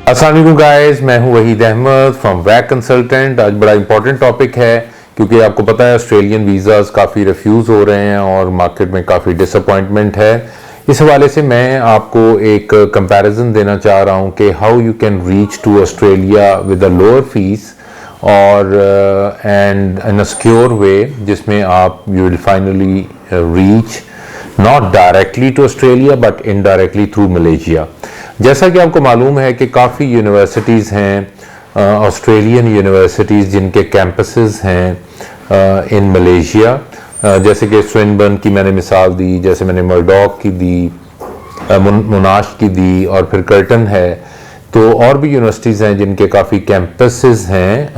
अस्सलाम वालेकुम गाइस, मैं हूं वहीद अहमद फ्रॉम वैक कंसल्टेंट। आज बड़ा इंपॉर्टेंट टॉपिक है क्योंकि आपको पता है ऑस्ट्रेलियन वीज़ाज़ काफ़ी रिफ्यूज़ हो रहे हैं और मार्केट में काफ़ी डिसअपॉइंटमेंट है। इस हवाले से मैं आपको एक कंपैरिजन देना चाह रहा हूं कि how you can reach to Australia with a lower fees और and in a secure way, जिसमें आप you will finally reach not directly to Australia but indirectly through Malaysia. जैसा कि आपको मालूम है कि काफ़ी यूनिवर्सिटीज़ हैं ऑस्ट्रेलियन यूनिवर्सिटीज़ जिनके कैंपसेस हैं इन मलेशिया, जैसे कि स्विनबर्न की मैंने मिसाल दी, जैसे मैंने मर्डॉक की दी, मोनाश की दी और फिर कर्टन है। तो और भी यूनिवर्सिटीज़ हैं जिनके काफ़ी कैंपसेस हैं,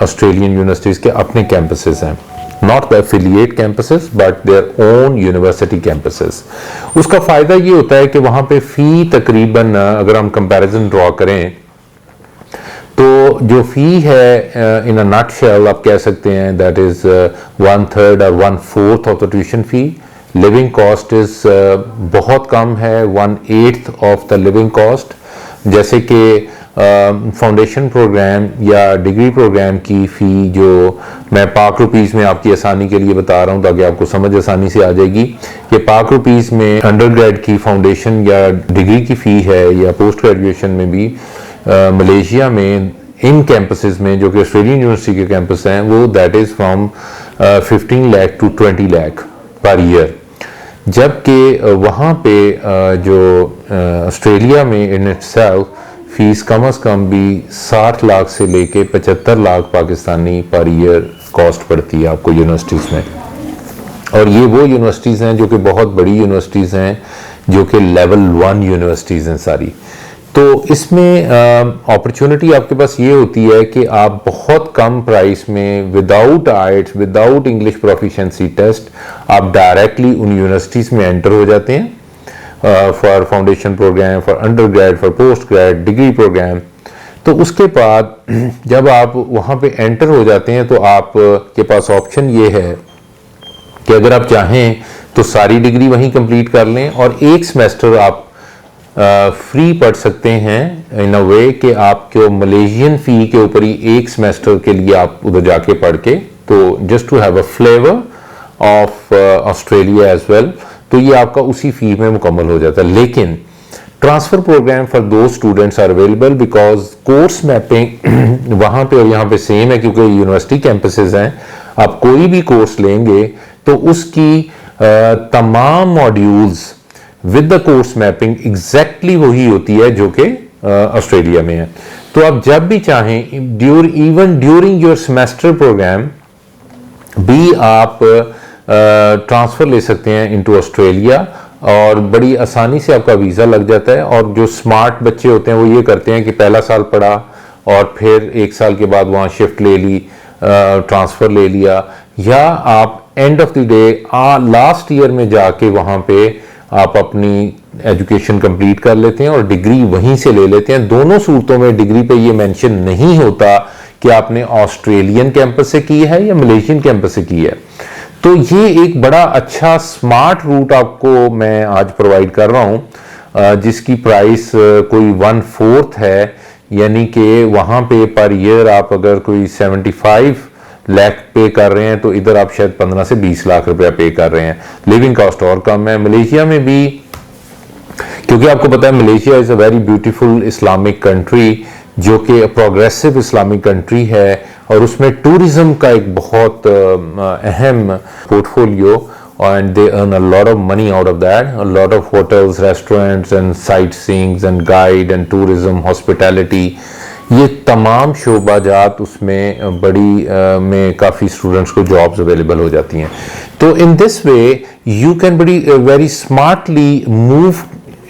ऑस्ट्रेलियन यूनिवर्सिटीज़ के अपने कैंपसेस हैं, not the affiliate campuses but their own university campuses. उसका फ़ायदा ये होता है कि वहाँ पे फ़ी तकरीबन, अगर हम कंपैरिजन ड्रॉ करें तो जो फ़ी है इन अ नटशेल आप कह सकते हैं दैट इज़ 1/3 और 1/4 of the tuition fee. Living cost is बहुत कम है, 1/8 ऑफ द लिविंग कॉस्ट। जैसे कि फाउंडेशन प्रोग्राम या डिग्री प्रोग्राम की फ़ी जो मैं पाक रुपीज़ में आपकी आसानी के लिए बता रहा हूँ ताकि आपको समझ आसानी से आ जाएगी कि पाक रुपीज़ में अंडर ग्रेड की फाउंडेशन या डिग्री की फ़ी है या पोस्ट ग्रेजुएशन में भी मलेशिया में इन कैंपसेस में जो कि ऑस्ट्रेलियन यूनिवर्सिटी के कैंपस हैं वो that is from 15 lakh to 20 lakh per year. जबकि वहाँ पे जो ऑस्ट्रेलिया में इन इटसेल्फ फीस कम अज़ कम भी 60 लाख से लेके 75 lakh Pakistani per year cost पड़ती है आपको यूनिवर्सिटीज़ में। और ये वो यूनिवर्सिटीज़ हैं जो कि बहुत बड़ी यूनिवर्सिटीज़ हैं, जो कि लेवल 1 यूनिवर्सिटीज़ हैं सारी। तो इसमें अपॉर्चुनिटी आपके पास ये होती है कि आप बहुत कम प्राइस में without IELTS, without English proficiency test, आप डायरेक्टली उन यूनिवर्सिटीज़ में एंटर हो जाते हैं for foundation programme, for undergrad, for postgrad, degree programme. तो उसके बाद जब आप वहाँ पे एंटर हो जाते हैं तो आप के पास ऑप्शन ये है कि अगर आप चाहें तो सारी डिग्री वहीं कंप्लीट कर लें और एक सेमेस्टर आप फ्री पढ़ सकते हैं इन अ वे कि आपको मलेशियन फ़ी के ऊपर ही एक सेमेस्टर के लिए आप उधर जाके पढ़ के, तो just to have a flavour of Australia as well, तो ये आपका उसी फी में मुकम्मल हो जाता है। लेकिन ट्रांसफ़र प्रोग्राम फॉर दो students are available because course mapping वहाँ पे और यहाँ पे सेम है क्योंकि यूनिवर्सिटी कैंपसेस हैं। आप कोई भी कोर्स लेंगे तो उसकी तमाम modules with the course mapping exactly वही होती है जो कि ऑस्ट्रेलिया में है। तो आप जब भी चाहें even during your semester programme भी आप ट्रांसफ़र ले सकते हैं इनटू ऑस्ट्रेलिया और बड़ी आसानी से आपका वीज़ा लग जाता है। और जो स्मार्ट बच्चे होते हैं वो ये करते हैं कि पहला साल पढ़ा और फिर एक साल के बाद वहाँ शिफ्ट ले ली, ट्रांसफ़र ले लिया, या आप end of the day last year में जाके वहाँ पे आप अपनी एजुकेशन कंप्लीट कर लेते हैं और डिग्री वहीं से ले लेते हैं। दोनों सूरतों में डिग्री पे ये मेंशन नहीं होता कि आपने ऑस्ट्रेलियन कैंपस से की है या मलेशियन कैंपस से की है। तो ये एक बड़ा अच्छा स्मार्ट रूट आपको मैं आज प्रोवाइड कर रहा हूँ जिसकी प्राइस कोई 1/4 है, यानी कि वहाँ पे पर ईयर आप अगर कोई 75 लाख पे कर रहे हैं तो इधर आप शायद 15 से 20 लाख रुपया पे कर रहे हैं। लिविंग कॉस्ट और कम है मलेशिया में भी, क्योंकि आपको पता है Malaysia is a very beautiful Islamic country जो कि प्रोग्रेसिव इस्लामिक कंट्री है और उसमें टूरिज्म का एक बहुत अहम portfolio and they earn a lot of money out of that, a lot of hotels, restaurants and site सीइंग्स and guide and tourism, hospitality, ये तमाम शोबाजात उसमें बड़ी में काफ़ी स्टूडेंट्स को जॉब्स अवेलेबल हो जाती हैं। तो in this way you can बड़ी very smartly move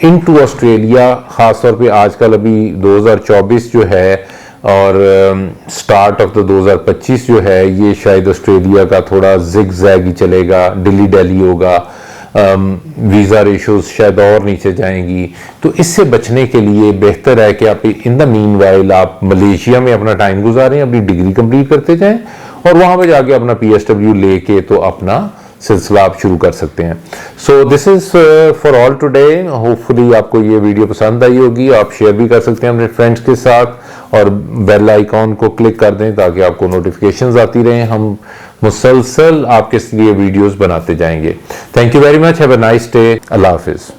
into Australia. ख़ासतौर पे आजकल अभी 2024 जो है और स्टार्ट ऑफ द 2025 जो है ये शायद ऑस्ट्रेलिया का थोड़ा जिग जैग ही चलेगा, दिल्ली दिल्ली होगा, वीज़ा रेशोज़ शायद और नीचे जाएंगी। तो इससे बचने के लिए बेहतर है कि आप इन द मीन वाइल आप मलेशिया में अपना टाइम गुजारें, अपनी डिग्री कंप्लीट करते जाएं और वहाँ पे जाके अपना PSW लेके तो अपना सिलसिला आप शुरू कर सकते हैं। So this is for all today. Hopefully आपको ये वीडियो पसंद आई होगी। आप शेयर भी कर सकते हैं अपने फ्रेंड्स के साथ और बेल आइकॉन को क्लिक कर दें ताकि आपको नोटिफिकेशंस आती रहें। हम मुसलसल आपके लिए वीडियोस बनाते जाएंगे। Thank you very much. Have a nice day. Allah Hafiz.